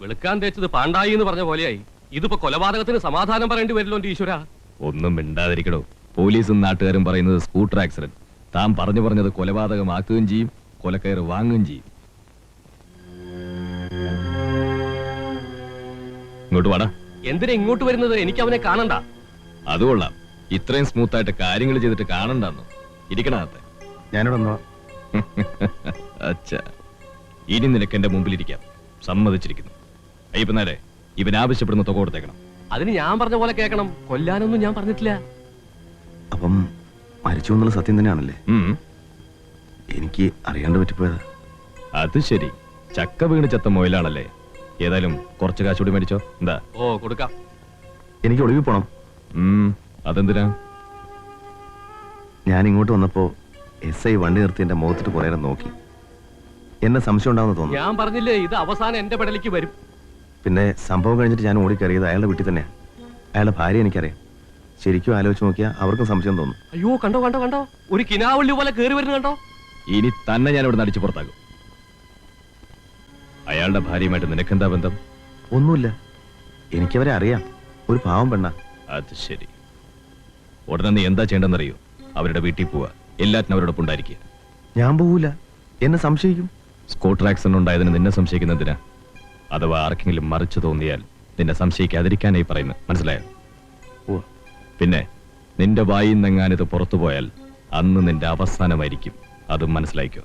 വെളുക്കാൻ തേച്ചത് പാണ്ടായി എന്ന് പറഞ്ഞ പോലെയായി. ഇതിപ്പോ കൊലപാതകത്തിന് സമാധാനം പറയേണ്ടി വരില്ലോ ഈശ്വര. ഒന്നും മിണ്ടാതിരിക്കണോ. പോലീസും നാട്ടുകാരും പറയുന്നത് സ്കൂട്ടർ ആക്സിഡന്റ്. താൻ പറഞ്ഞത് കൊലപാതകമാക്കുകയും ചെയ്യും, കൊലക്കയറ് വാങ്ങുകയും ചെയ്യും. ഇങ്ങോട്ട് വാടാ. എന്തിനാ ഇങ്ങോട്ട് വരുന്നത്? എനിക്ക് അവനെ കാണണ്ട. അതുകൊള്ളാം, ഇത്രയും സ്മൂത്തായിട്ട് കാര്യങ്ങൾ ചെയ്തിട്ട് കാണണ്ടെന്നു. ഇരിക്കണത്തെ ഞാനിവിടെ അച്ഛാ, ഇനി നിനക്ക് എന്റെ മുമ്പിലിരിക്കാം. സമ്മതിച്ചിരിക്കുന്നു. അയ്യപ്പനാരെ, ഇവൻ ആവശ്യപ്പെടുന്ന തുക കൊടുത്തേക്കണം. അതിന് ഞാൻ പറഞ്ഞ പോലെ കേൾക്കണം. കൊല്ലാനൊന്നും ഞാൻ പറഞ്ഞിട്ടില്ല. അപ്പം മരിച്ചു എന്നുള്ള സത്യം തന്നെയാണല്ലേ? എനിക്ക് അറിയാണ്ട് പറ്റിപ്പോയതാ. അത് ശരി, ചക്ക വീണ് ചത്ത മൊയിലാണല്ലേ. ഏതായാലും കുറച്ച് കാശുകൂടി മേടിച്ചോ. എന്താ? ഓ, കൊടുക്കാം. എനിക്ക് ഒളിവിൽ പോണം. അതെന്തിനാ? ഞാൻ ഇങ്ങോട്ട് വന്നപ്പോ SI വണ്ടി നിർത്തി എന്റെ മുഖത്തിട്ട് കുറെ നേരം നോക്കി. എന്നെ സംശയം ഉണ്ടാവുന്ന തോന്നുന്നു. ഞാൻ പറഞ്ഞില്ലേ, ഇത് അവസാനം എന്റെ പെടലേക്ക് വരും. പിന്നെ സംഭവം കഴിഞ്ഞിട്ട് ഞാൻ ഓടിക്കറിയത് അയാളുടെ വീട്ടിൽ തന്നെയാണ്. അയാളുടെ ഭാര്യ എനിക്കറിയാം. ശരിക്കും ആലോചിച്ച് നോക്കിയാൽ അവർക്കും സംശയം തോന്നും. അയ്യോ, കണ്ടോ കണ്ടോ കണ്ടോ, ഒരു കിനാവള്ളി പോലെ കേറി വരുന്നു കണ്ടോ. ഇനി തന്നെ ഞാൻ ഇവിടെ അടിച്ചു പുറത്താക്കും. അയാളുടെ ഭാര്യയുമായിട്ട് നിനക്കെന്താ ബന്ധം? ഒന്നുമില്ല, എനിക്കവരെ അറിയാം. ഒരു പാവം പെണ്ണ. അത് ശരി. ഉടനെ നീ എന്താ ചെയ്യേണ്ടെന്നറിയോ? അവരുടെ വീട്ടിൽ പോവാ, എല്ലാറ്റിനും അവരോടൊപ്പം ഉണ്ടായിരിക്കുക. ഞാൻ പോവൂല, എന്നെ സംശയിക്കും. സ്കൂട്ടർ ആക്സിഡന്റ് ഉണ്ടായതിന് നിന്നെ സംശയിക്കുന്നതിനാ? അഥവാ ആർക്കെങ്കിലും മറിച്ചു തോന്നിയാൽ നിന്നെ സംശയിക്കാതിരിക്കാനായി പറയുന്നത്, മനസ്സിലായോ? പിന്നെ നിന്റെ വായിൽ നിന്നെങ്ങാനിത് പുറത്തുപോയാൽ അന്ന് നിന്റെ അവസാനമായിരിക്കും. അതും മനസ്സിലായിക്കോ.